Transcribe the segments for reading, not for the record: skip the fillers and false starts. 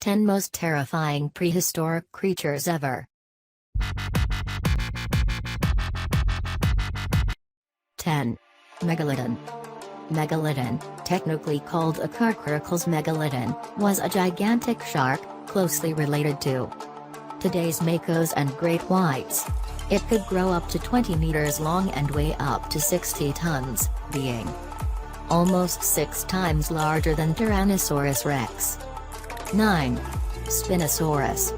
10 Most Terrifying Prehistoric Creatures Ever. 10. Megalodon. Megalodon, technically called a Carcuricles megalodon, was a gigantic shark, closely related to today's makos and great whites. It could grow up to 20 meters long and weigh up to 60 tons, being almost 6 times larger than Tyrannosaurus rex. 9. Spinosaurus.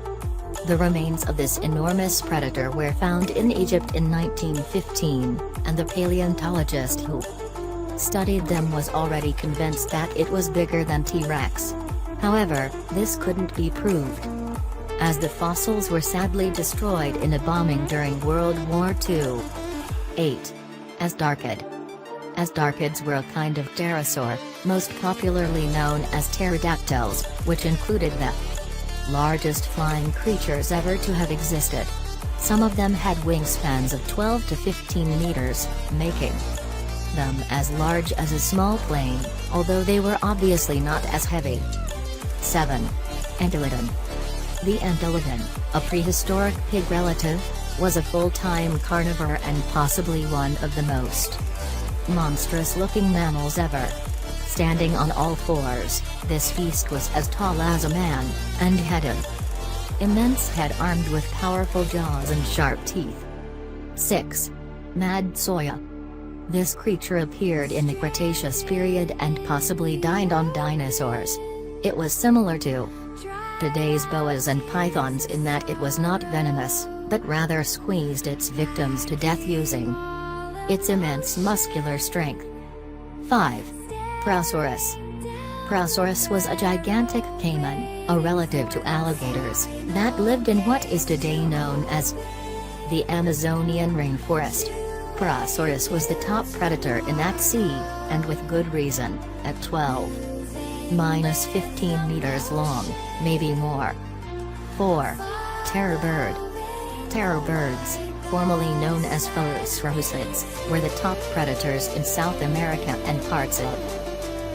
The remains of this enormous predator were found in Egypt in 1915, and the paleontologist who studied them was already convinced that it was bigger than T-Rex. However, this couldn't be proved, as the fossils were sadly destroyed in a bombing during World War II. 8. Azhdarchid. Azhdarchids were a kind of pterosaur, most popularly known as pterodactyls, which included the largest flying creatures ever to have existed. Some of them had wingspans of 12 to 15 meters, making them as large as a small plane, although they were obviously not as heavy. 7. Entelodon. The Entelodon, a prehistoric pig relative, was a full-time carnivore and possibly one of the most monstrous-looking mammals ever. Standing on all fours, this beast was as tall as a man, and had an immense head armed with powerful jaws and sharp teeth. 6. Madtsoia. This creature appeared in the Cretaceous period and possibly dined on dinosaurs. It was similar to today's boas and pythons in that it was not venomous, but rather squeezed its victims to death using its immense muscular strength. 5. Purussaurus. Purussaurus was a gigantic caiman, a relative to alligators, that lived in what is today known as the Amazonian rainforest. Purussaurus was the top predator in that sea, and with good reason, at 12–15 meters long, maybe more. 4. Terror bird. Terror birds, formerly known as Purussaurids, were the top predators in South America and parts of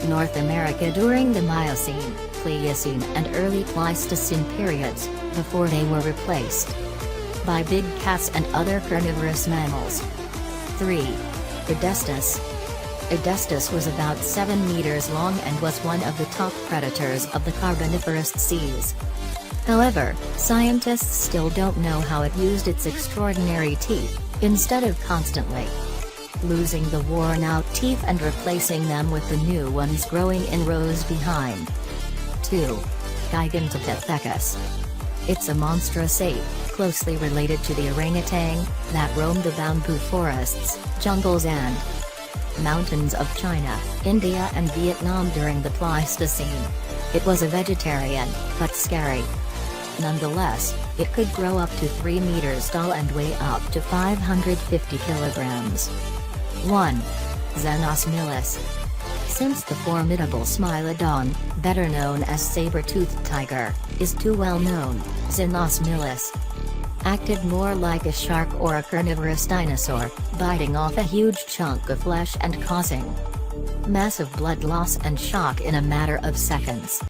North America during the Miocene, Pliocene and early Pleistocene periods, before they were replaced by big cats and other carnivorous mammals. 3. Edestus. Edestus was about 7 meters long and was one of the top predators of the Carboniferous seas. However, scientists still don't know how it used its extraordinary teeth, instead of constantly losing the worn-out teeth and replacing them with the new ones growing in rows behind. 2. Gigantopithecus. It's a monstrous ape, closely related to the orangutan, that roamed the bamboo forests, jungles and mountains of China, India and Vietnam during the Pleistocene. It was a vegetarian, but scary. Nonetheless, it could grow up to 3 meters tall and weigh up to 550 kilograms. 1. Xenosmilus. Since the formidable Smilodon, better known as saber-toothed tiger, is too well known, Xenosmilus acted more like a shark or a carnivorous dinosaur, biting off a huge chunk of flesh and causing massive blood loss and shock in a matter of seconds.